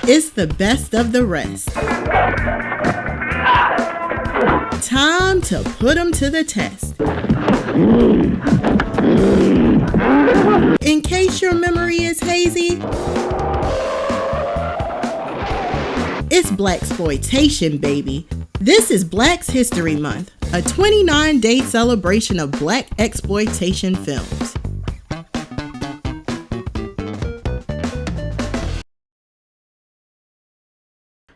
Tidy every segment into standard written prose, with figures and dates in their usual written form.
It's the best of the rest. Time to put them to the test. In case your memory is hazy, it's Blaxploitation, baby. This is Black History Month, a 29-day celebration of Black exploitation films.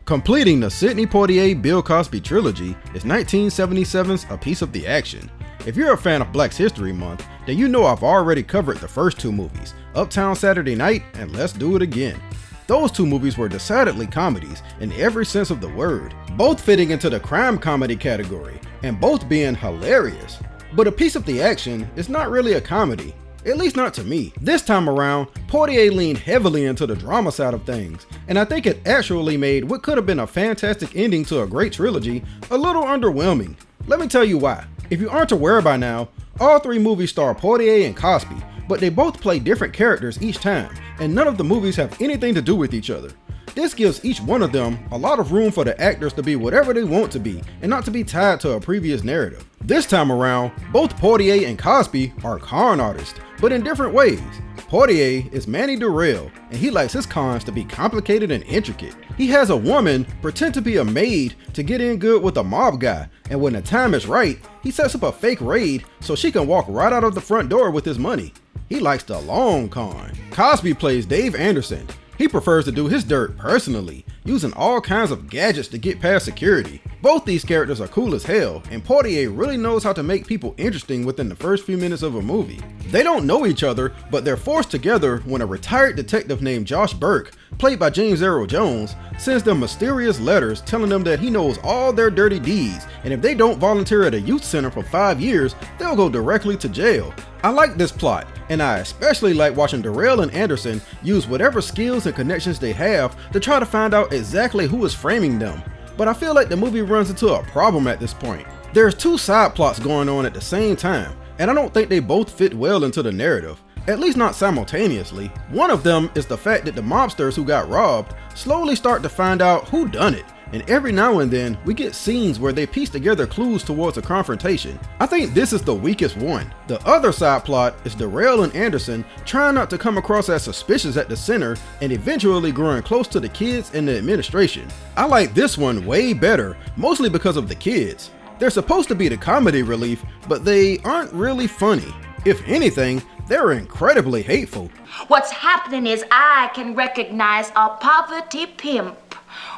Completing the Sidney Poitier Bill Cosby trilogy is 1977's A Piece of the Action. If you're a fan of Black History Month, then you know I've already covered the first two movies, Uptown Saturday Night and Let's Do It Again. Those two movies were decidedly comedies in every sense of the word, both fitting into the crime comedy category, and both being hilarious. But A Piece of the Action is not really a comedy, at least not to me. This time around, Poitier leaned heavily into the drama side of things, and I think it actually made what could have been a fantastic ending to a great trilogy a little underwhelming. Let me tell you why. If you aren't aware by now, all three movies star Poitier and Cosby, but they both play different characters each time, and none of the movies have anything to do with each other. This gives each one of them a lot of room for the actors to be whatever they want to be, and not to be tied to a previous narrative. This time around, both Poitier and Cosby are con artists, but in different ways. Poitier is Manny Durrell, and he likes his cons to be complicated and intricate. He has a woman pretend to be a maid to get in good with a mob guy, and when the time is right, he sets up a fake raid so she can walk right out of the front door with his money. He likes the long con. Cosby plays Dave Anderson. He prefers to do his dirt personally, using all kinds of gadgets to get past security. Both these characters are cool as hell, and Poitier really knows how to make people interesting within the first few minutes of a movie. They don't know each other, but they're forced together when a retired detective named Josh Burke, played by James Earl Jones, sends them mysterious letters telling them that he knows all their dirty deeds, and if they don't volunteer at a youth center for 5 years, they'll go directly to jail. I like this plot, and I especially like watching Durrell and Anderson use whatever skills and connections they have to try to find out exactly who is framing them. But I feel like the movie runs into a problem at this point. There's two side plots going on at the same time, and I don't think they both fit well into the narrative, at least not simultaneously. One of them is the fact that the mobsters who got robbed slowly start to find out who done it, and every now and then we get scenes where they piece together clues towards a confrontation. I think this is the weakest one. The other side plot is Durrell and Anderson trying not to come across as suspicious at the center and eventually growing close to the kids and the administration. I like this one way better, mostly because of the kids. They're supposed to be the comedy relief, but they aren't really funny. If anything, they're incredibly hateful. What's happening is I can recognize a poverty pimp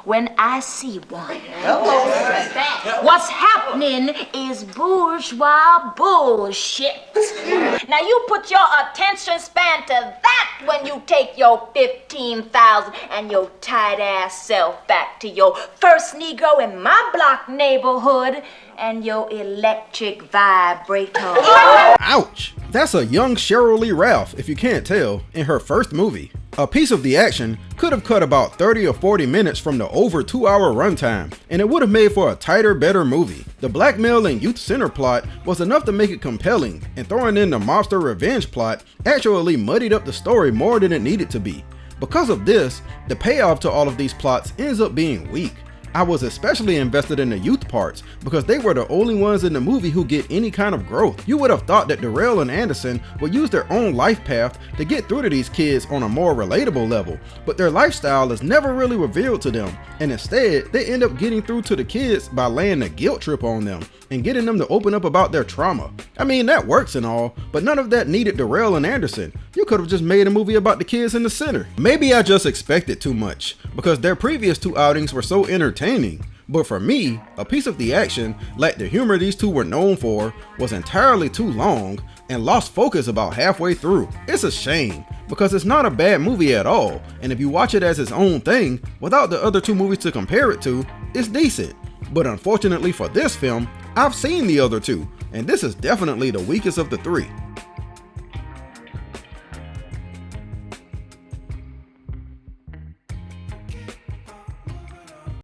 when I see one. What's happening is bourgeois bullshit. Now you put your attention span to that when you take your 15,000 and your tight ass self back to your first Negro in my block neighborhood and your electric vibrator. Ouch! That's a young Cheryl Lee Ralph, if you can't tell, in her first movie. A Piece of the Action could have cut about 30 or 40 minutes from the over 2-hour runtime, and it would have made for a tighter, better movie. The blackmail and youth center plot was enough to make it compelling, and throwing in the mobster revenge plot actually muddied up the story more than it needed to be. Because of this, the payoff to all of these plots ends up being weak. I was especially invested in the youth parts because they were the only ones in the movie who get any kind of growth. You would have thought that Durrell and Anderson would use their own life path to get through to these kids on a more relatable level, but their lifestyle is never really revealed to them, and instead they end up getting through to the kids by laying a guilt trip on them and getting them to open up about their trauma. I mean, that works and all, but none of that needed Durrell and Anderson. You could have just made a movie about the kids in the center. Maybe I just expected too much, because their previous two outings were so entertaining. But for me, A Piece of the Action, like the humor these two were known for, was entirely too long and lost focus about halfway through. It's a shame, because it's not a bad movie at all, and if you watch it as its own thing, without the other two movies to compare it to, it's decent. But unfortunately for this film, I've seen the other two, and this is definitely the weakest of the three.